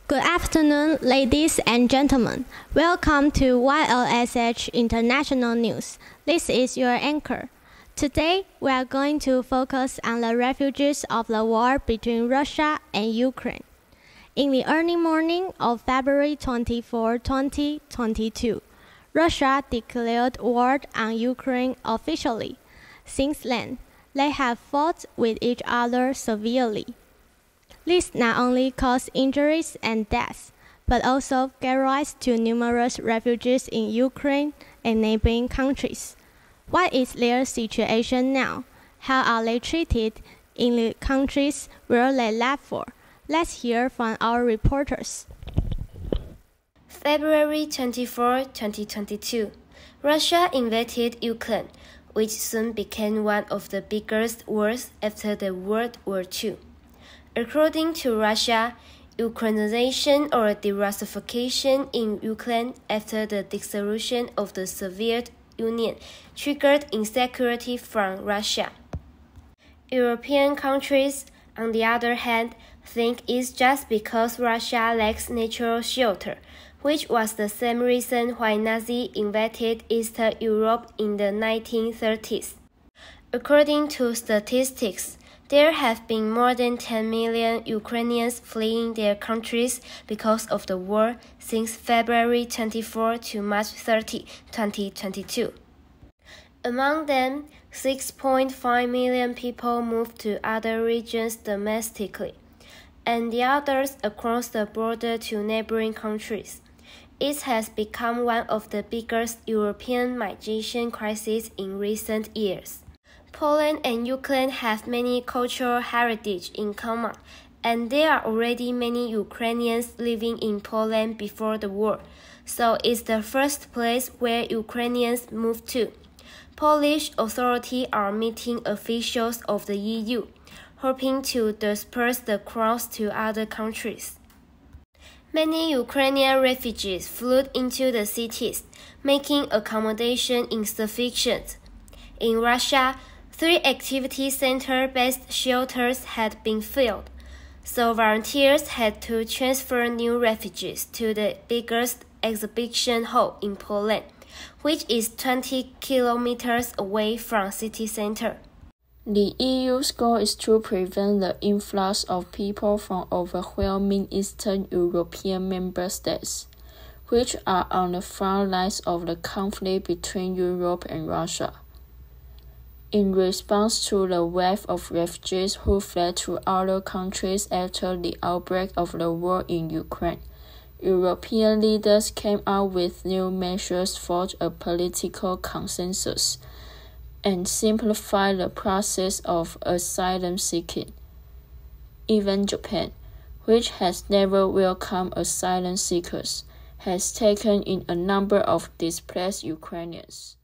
Good afternoon, ladies and gentlemen. Welcome to YLSH International News. This is your anchor. Today, we are going to focus on the refugees of the war between Russia and Ukraine. In the early morning of February 24, 2022, Russia declared war on Ukraine officially. Since then, they have fought with each other severely. This not only caused injuries and deaths, but also gave rise to numerous refugees in Ukraine and neighboring countries. What is their situation now? How are they treated in the countries where they left for? Let's hear from our reporters. February 24, 2022, Russia invaded Ukraine, which soon became one of the biggest wars after the World War II. According to Russia, Ukrainization or de-Russification in Ukraine after the dissolution of the Soviet Union triggered insecurity from Russia. European countries, on the other hand, think it's just because Russia lacks natural shelter, which was the same reason why Nazis invaded Eastern Europe in the 1930s. According to statistics, there have been more than 10 million Ukrainians fleeing their countries because of the war since February 24 to March 30, 2022. Among them, 6.5 million people moved to other regions domestically, and the others across the border to neighboring countries. It has become one of the biggest European migration crises in recent years. Poland and Ukraine have many cultural heritage in common, and there are already many Ukrainians living in Poland before the war, so it's the first place where Ukrainians moved to. Polish authorities are meeting officials of the EU, hoping to disperse the crowds to other countries. Many Ukrainian refugees flooded into the cities, making accommodation insufficient. In Russia, 3 activity center-based shelters had been filled, so volunteers had to transfer new refugees to the biggest exhibition hall in Poland, which is 20 kilometers away from city center. The EU's goal is to prevent the influx of people from overwhelming Eastern European member states, which are on the front lines of the conflict between Europe and Russia. In response to the wave of refugees who fled to other countries after the outbreak of the war in Ukraine, European leaders came out with new measures for a political consensus and simplify the process of asylum seeking. Even Japan, which has never welcomed asylum seekers, has taken in a number of displaced Ukrainians.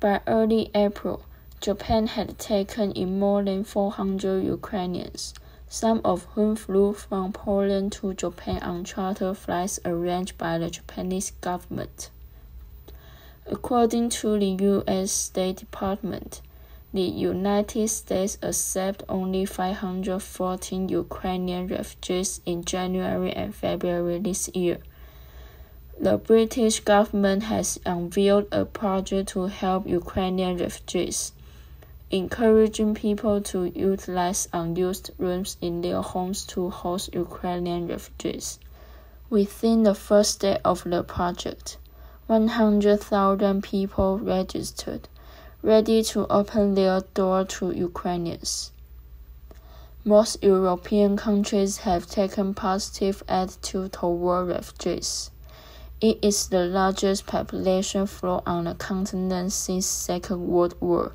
By early April, Japan had taken in more than 400 Ukrainians, some of whom flew from Poland to Japan on charter flights arranged by the Japanese government. According to the U.S. State Department, the United States accepted only 514 Ukrainian refugees in January and February this year. The British government has unveiled a project to help Ukrainian refugees, encouraging people to utilize unused rooms in their homes to host Ukrainian refugees. Within the first day of the project, 100,000 people registered, ready to open their door to Ukrainians. Most European countries have taken positive attitude toward refugees. It is the largest population flow on the continent since Second World War.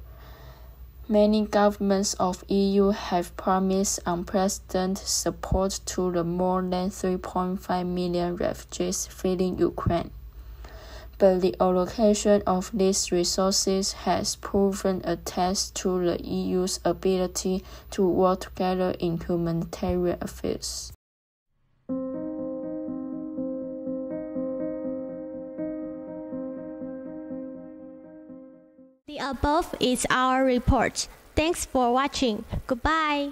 Many governments of EU have promised unprecedented support to the more than 3.5 million refugees fleeing Ukraine. But the allocation of these resources has proven a test to the EU's ability to work together in humanitarian affairs. The above is our report. Thanks for watching. Goodbye.